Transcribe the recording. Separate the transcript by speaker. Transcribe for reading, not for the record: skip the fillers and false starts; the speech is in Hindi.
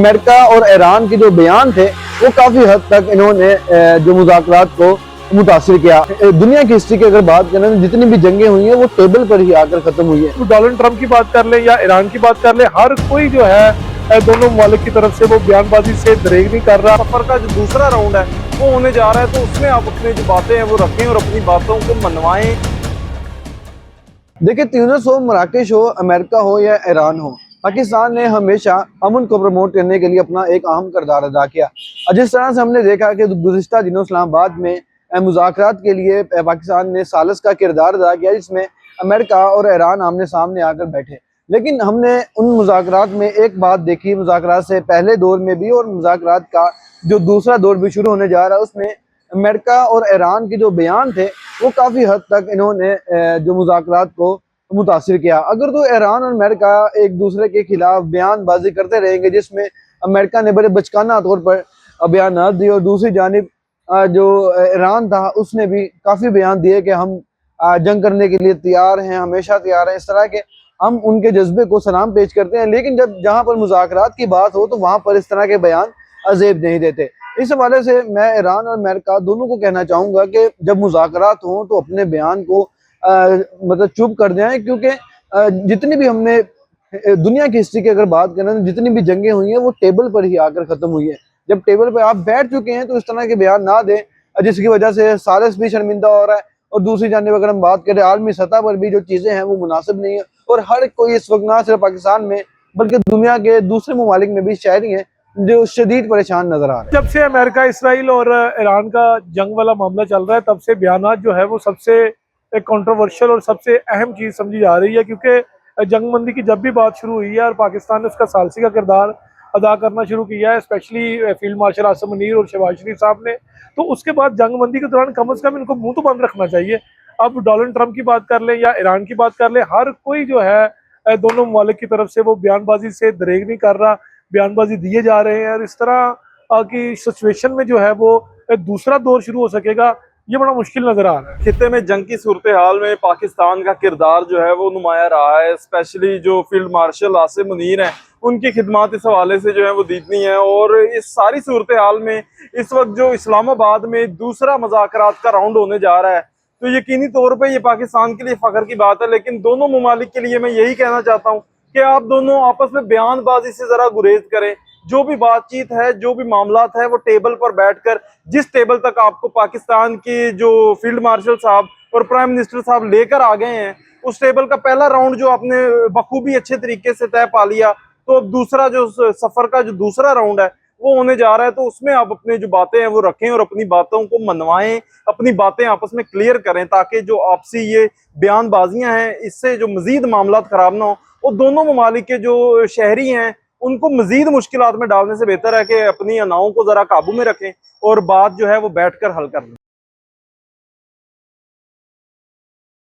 Speaker 1: अमेरिका और ईरान के जो बयान थे वो काफी हद तक इन्होंने जो मुज़ाकरात को मुतासिर किया। दुनिया की हिस्ट्री की अगर बात करें तो जितनी भी जंगें हुई हैं वो टेबल पर ही आकर खत्म हुई है।
Speaker 2: तो डोनाल्ड ट्रंप की बात कर ले या ईरान की बात कर ले, हर कोई जो है दोनों ममालिक की तरफ से वो बयानबाजी से दरेग नहीं कर रहा।
Speaker 3: सफर का जो दूसरा राउंड है वो होने जा रहा है, तो उसमें आप अपनी जो बातें हैं वो रखें और अपनी बातों को मनवाएं।
Speaker 1: देखिए, ट्यूनिस हो, मराकेश हो, अमेरिका हो या ईरान हो, पाकिस्तान ने हमेशा अमन को प्रमोट करने के लिए अपना एक अहम किरदार अदा किया। और जिस तरह से हमने देखा कि गुज़िश्ता दिनों इस्लामाबाद में मुज़ाकरात के लिए पाकिस्तान ने सालिस का किरदार अदा किया, जिसमें अमेरिका और ईरान आमने सामने आकर बैठे। लेकिन हमने उन मुज़ाकरात में एक बात देखी, मुज़ाकरात से पहले दौर में भी और मुज़ाकरात का जो दूसरा दौर भी शुरू होने जा रहा है, उसमें अमेरिका और ईरान के जो बयान थे वो काफ़ी हद तक इन्होंने जो मुज़ाकरात को मुतासिर किया। अगर तो ईरान और अमेरिका एक दूसरे के खिलाफ बयानबाजी करते रहेंगे, जिसमें अमेरिका ने बड़े बचकाना तौर पर बयान दिए और दूसरी जानिब जो ईरान था उसने भी काफ़ी बयान दिए कि हम जंग करने के लिए तैयार हैं, हमेशा तैयार हैं, इस तरह के हम उनके जज्बे को सलाम पेश करते हैं। लेकिन जब जहाँ पर मुज़ाकरात की बात हो तो वहाँ पर इस तरह के बयान अजेब नहीं देते। इस हवाले से मैं ईरान और अमेरिका दोनों को कहना चाहूँगा कि जब मुज़ाकरात हों तो अपने बयान को मतलब चुप कर जाएं, क्योंकि जितनी भी हमने दुनिया की हिस्ट्री की अगर बात करें तो जितनी भी जंगें हुई हैं वो टेबल पर ही आकर ख़त्म हुई हैं। जब टेबल पर आप बैठ चुके हैं तो इस तरह के बयान ना दें, जिसकी वजह से सालिस भी शर्मिंदा हो रहा है और दूसरी जानिब अगर हम बात करें आलमी सतह पर भी जो चीज़ें हैं वो मुनासिब नहीं है। और हर कोई इस वक्त ना सिर्फ पाकिस्तान में बल्कि दुनिया के दूसरे ममालिक में भी शहरी हैं जो शदीद परेशान नजर आ रहे हैं।
Speaker 2: जब से अमेरिका, इसराइल और ईरान का जंग वाला मामला चल रहा है, तब से बयानात जो है वो सबसे एक कंट्रोवर्शियल और सबसे अहम चीज़ समझी जा रही है। क्योंकि जंगबंदी की जब भी बात शुरू हुई है और पाकिस्तान ने उसका सालसी का किरदार अदा करना शुरू किया है, specially field marshal Asim Munir और शहबाज शरीफ साहब ने, तो उसके बाद जंगबंदी के दौरान कम से कम इनको मुंह तो बंद रखना चाहिए। अब डोनाल्ड ट्रंप की बात कर ले या ईरान की बात कर ले, हर कोई जो है दोनों ममालिक की तरफ से वो बयानबाजी से दरेग नहीं कर रहा, बयानबाजी दिए जा रहे हैं। और इस तरह की सिचुएशन में जो है वो दूसरा दौर शुरू हो सकेगा, ये बड़ा मुश्किल नजर आ रहा है।
Speaker 3: खित्ते में जंग की सूरत हाल में पाकिस्तान का किरदार जो है वो नुमाया रहा है। स्पेशली जो फील्ड मार्शल आसिम मुनीर हैं, उनकी खिदमत इस हवाले से जो है वो दीदनी है। और इस सारी सूरत हाल में इस वक्त जो इस्लामाबाद में दूसरा मुज़ाकरात का राउंड होने जा रहा है, तो यकीनी तौर पर ये पाकिस्तान के लिए फख्र की बात है। लेकिन दोनों ममालिक के लिए मैं यही कहना चाहता हूँ कि आप दोनों आपस में बयानबाजी से जरा गुरेज करें। जो भी बातचीत है, जो भी मामलात है, वो टेबल पर बैठकर, जिस टेबल तक आपको पाकिस्तान के जो फील्ड मार्शल साहब और प्राइम मिनिस्टर साहब लेकर आ गए हैं, उस टेबल का पहला राउंड जो आपने बखूबी अच्छे तरीके से तय पा लिया, तो अब दूसरा जो सफर का जो दूसरा राउंड है वो होने जा रहा है, तो उसमें आप अपनी जो बातें हैं वो रखें और अपनी बातों को मनवाएं, अपनी बातें आपस में क्लियर करें, ताकि जो आपसी ये बयानबाजियां हैं इससे जो मजीद मामला खराब ना हो। वो दोनों ममालिक के जो शहरी हैं उनको मजीद मुश्किलात में डालने से बेहतर है कि अपनी अनाओं को जरा काबू में रखें और बात जो है वो बैठकर हल कर लें।